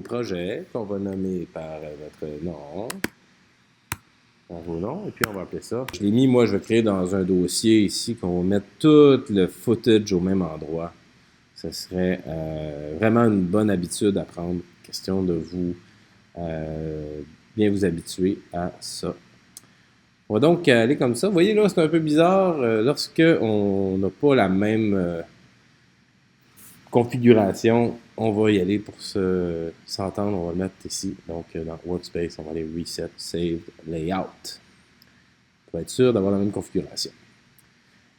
projet qu'on va nommer par votre nom. Par vos noms, et puis on va appeler ça. Je l'ai mis, moi, je vais créer dans un dossier ici qu'on va mettre tout le footage au même endroit. Ce serait vraiment une bonne habitude à prendre. Question de vous bien vous habituer à ça. On va donc aller comme ça. Vous voyez là, c'est un peu bizarre lorsque on n'a pas la même configuration. On va y aller pour s'entendre. On va le mettre ici. Donc dans Workspace, on va aller Reset, Save, Layout. Pour être sûr d'avoir la même configuration.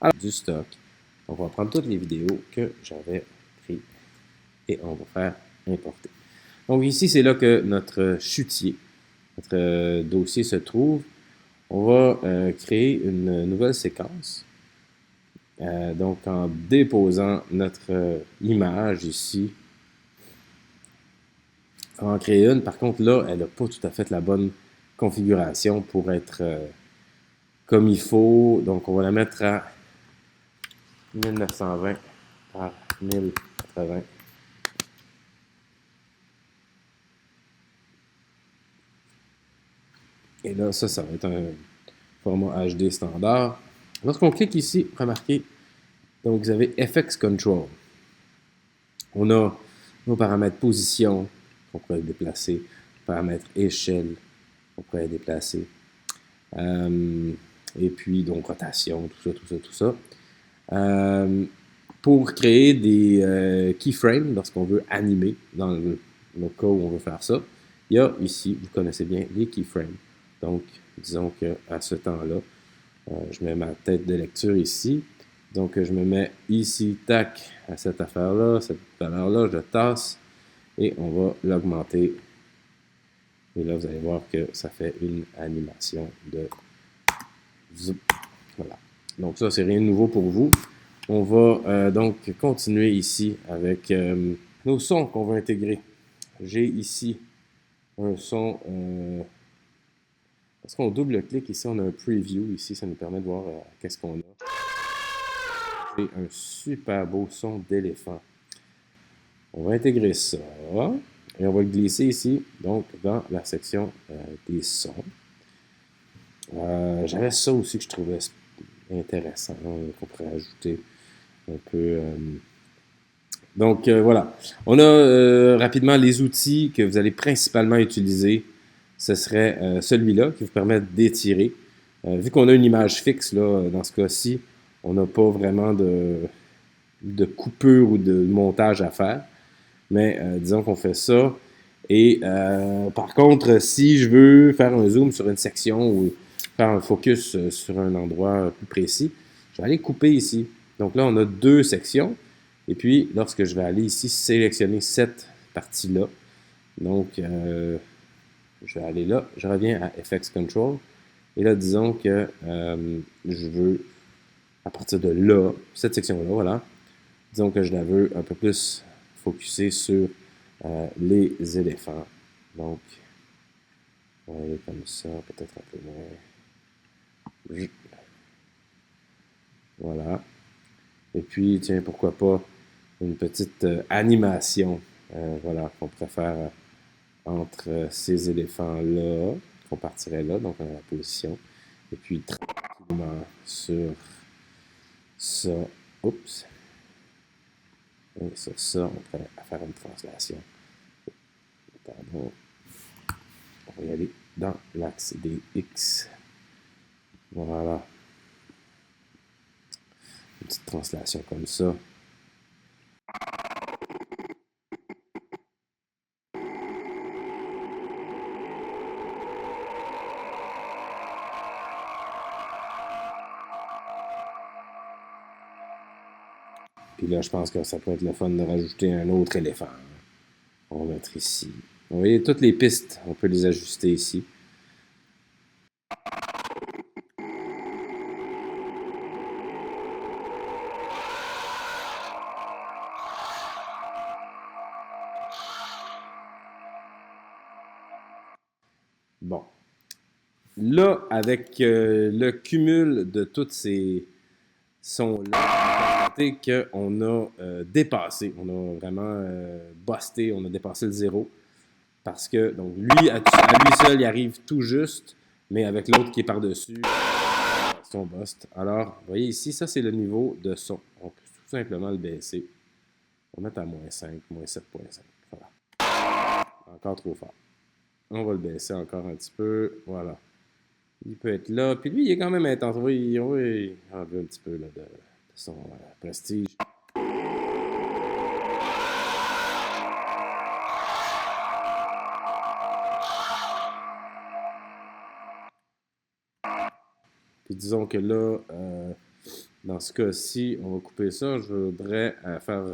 Alors, du stock. Donc, on va prendre toutes les vidéos que j'avais prises et on va faire importer. Donc, ici, c'est là que notre chutier, notre dossier se trouve. On va créer une nouvelle séquence. Donc, en déposant notre image ici, on va en créer une. Par contre, là, elle n'a pas tout à fait la bonne configuration pour être comme il faut. Donc, on va la mettre à 1920 par 1080. Et là, ça va être un format HD standard. Lorsqu'on clique ici, remarquez, donc vous avez FX Control. On a nos paramètres position, qu'on pourrait déplacer, paramètres échelle, qu'on pourrait déplacer, et puis donc rotation, tout ça. Pour créer des keyframes lorsqu'on veut animer, dans le cas où on veut faire ça, il y a ici, vous connaissez bien, les keyframes. Donc, disons qu'à ce temps-là, je mets ma tête de lecture ici. Donc, je me mets ici, tac, à cette affaire-là, cette valeur-là, je tasse et on va l'augmenter. Et là, vous allez voir que ça fait une animation de zoup. Voilà. Donc, ça, c'est rien de nouveau pour vous. On va donc continuer ici avec nos sons qu'on va intégrer. J'ai ici un son. Parce qu'on double-clique ici, on a un preview ici, ça nous permet de voir qu'est-ce qu'on a. J'ai un super beau son d'éléphant. On va intégrer ça et on va le glisser ici, donc dans la section des sons. J'avais ça aussi que je trouvais intéressant, qu'on pourrait ajouter un peu. Donc voilà, on a rapidement les outils que vous allez principalement utiliser. Ce serait celui-là qui vous permet d'étirer. Vu qu'on a une image fixe, là, dans ce cas-ci, on n'a pas vraiment de coupure ou de montage à faire. Mais disons qu'on fait ça. Et par contre, si je veux faire un zoom sur une section ou faire un focus sur un endroit plus précis, je vais aller couper ici. Donc là, on a deux sections. Et puis, lorsque je vais aller ici sélectionner cette partie-là, donc je vais aller là, je reviens à FX Control. Et là, disons que je veux, à partir de là, cette section-là, voilà, disons que je la veux un peu plus focusée sur les éléphants. Donc, on va aller comme ça, peut-être un peu moins. Voilà. Et puis, tiens, pourquoi pas une petite animation, voilà, qu'on pourrait faire entre ces éléphants-là, qu'on partirait là, donc dans la position, et puis tranquillement sur ça, oups, et sur ça, on pourrait faire une translation. Pardon, on va y aller dans l'axe des X. Voilà. Une petite translation comme ça. Puis là, je pense que ça peut être le fun de rajouter un autre éléphant. On va mettre ici. Vous voyez, toutes les pistes, on peut les ajuster ici. Bon. Là, avec le cumul de tous ces sons-là, on peut qu'on a dépassé, on a vraiment busté, on a dépassé le zéro. Parce que, donc, lui, à lui seul, il arrive tout juste, mais avec l'autre qui est par-dessus, son bust. Alors, vous voyez ici, ça, c'est le niveau de son. On peut tout simplement le baisser. On va mettre à -5, -7.5. Voilà. Encore trop fort. On va le baisser encore un petit peu. Voilà. Il peut être là. Puis lui, il est quand même intense. Oui, oui. Enlever un petit peu là, de son prestige. Puis disons que là, dans ce cas-ci, on va couper ça. Je voudrais faire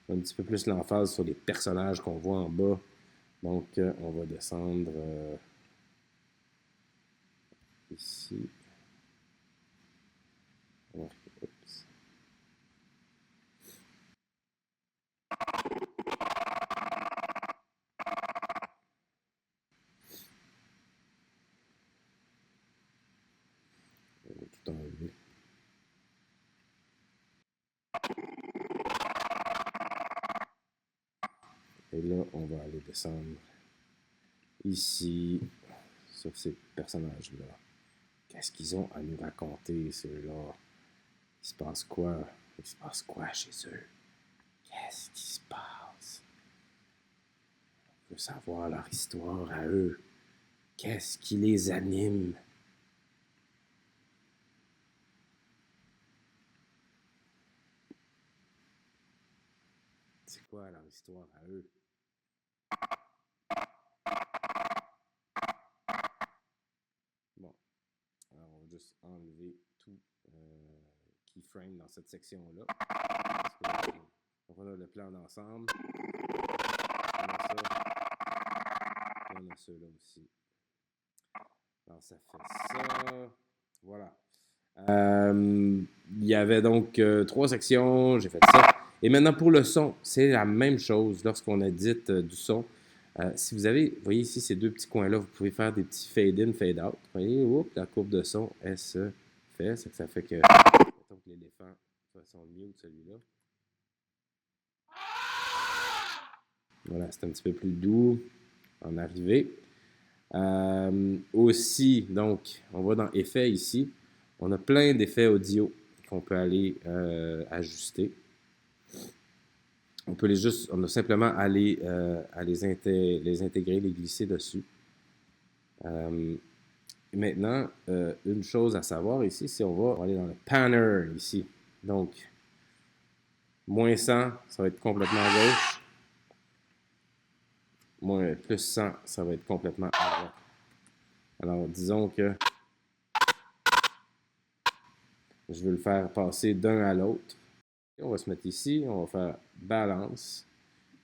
un petit peu plus l'emphase sur les personnages qu'on voit en bas. Donc, on va descendre ici. Oups. On va tout enlever. Et là, on va aller descendre ici sur ces personnages-là. Qu'est-ce qu'ils ont à nous raconter, ceux-là? Il se passe quoi? Il se passe quoi chez eux? Qu'est-ce qui se passe? On veut savoir leur histoire à eux. Qu'est-ce qui les anime? C'est quoi leur histoire à eux? Bon, alors on va juste enlever tout keyframe dans cette section-là. Donc on a le plan d'ensemble. On a ça. On a ceux-là aussi. Alors ça fait ça. Voilà. Il y avait donc 3 sections. J'ai fait ça. Et maintenant pour le son, c'est la même chose lorsqu'on édite du son. Si vous avez, vous voyez ici ces deux petits coins-là, vous pouvez faire des petits fade-in, fade-out. Vous voyez, oups, la courbe de son, elle se fait. C'est que ça fait que, mettons que l'éléphant, de toute façon, mute celui-là. Voilà, c'est un petit peu plus doux en arrivée. Aussi, donc, on va dans Effets ici. On a plein d'effets audio qu'on peut aller ajuster. On peut on a simplement à les intégrer, les glisser dessus. Maintenant, une chose à savoir ici, c'est on va aller dans le panner ici. Donc, -100, ça va être complètement à gauche. +100, ça va être complètement à droite. Alors, disons que je veux le faire passer d'un à l'autre. On va se mettre ici, on va faire balance.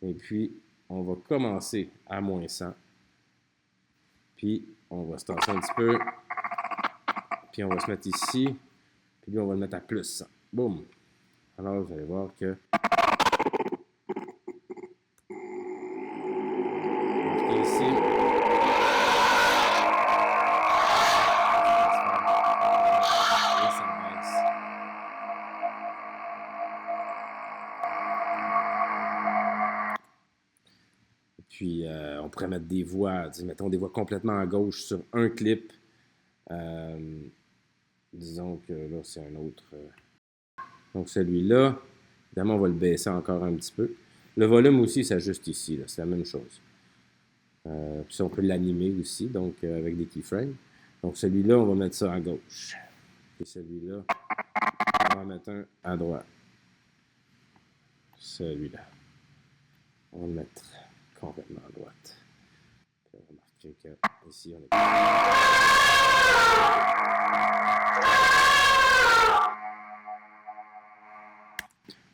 Et puis, on va commencer à -100. Puis, on va se tasser un petit peu. Puis, on va se mettre ici. Puis, lui, on va le mettre à +100. Boum. Alors, vous allez voir que... Ici. Puis, on pourrait mettre des voix, mettons des voix complètement à gauche sur un clip. Disons que là, c'est un autre. Donc, celui-là, évidemment, on va le baisser encore un petit peu. Le volume aussi s'ajuste ici, c'est la même chose. Puis on peut l'animer aussi, donc avec des keyframes. Donc, celui-là, on va mettre ça à gauche. Et celui-là, on va en mettre un à droite. Celui-là. On va le mettre complètement à droite. Puis on va remarquer que ici, on est...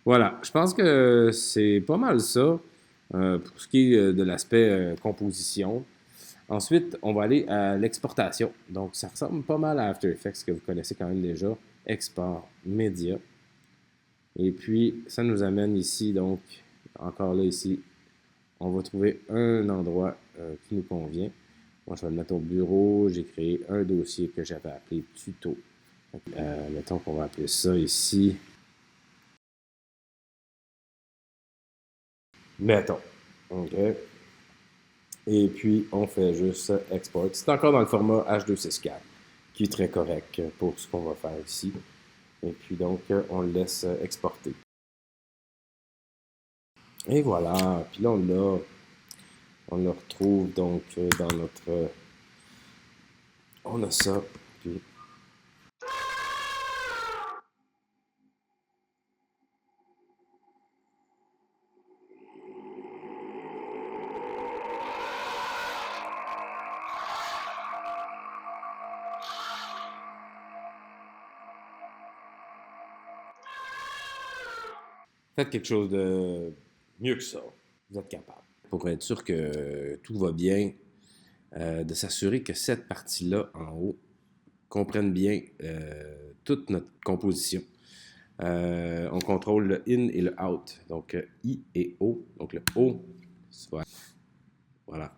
Voilà, je pense que c'est pas mal ça pour ce qui est de l'aspect composition. Ensuite, on va aller à l'exportation. Donc, ça ressemble pas mal à After Effects que vous connaissez quand même déjà. Export, média. Et puis, ça nous amène ici, donc, encore là, ici, on va trouver un endroit qui nous convient. Moi, je vais le mettre au bureau. J'ai créé un dossier que j'avais appelé tuto. Mettons qu'on va appeler ça ici. Mettons. OK. Et puis, on fait juste export. C'est encore dans le format H264, qui est très correct pour ce qu'on va faire ici. Et puis donc, on le laisse exporter. Et voilà. Puis là, on le retrouve donc dans notre... on a ça. Puis faites quelque chose de mieux que ça. Vous êtes capable. Pour être sûr que tout va bien, de s'assurer que cette partie-là en haut comprenne bien toute notre composition. On contrôle le in et le out. Donc I et O. Donc le O, voilà.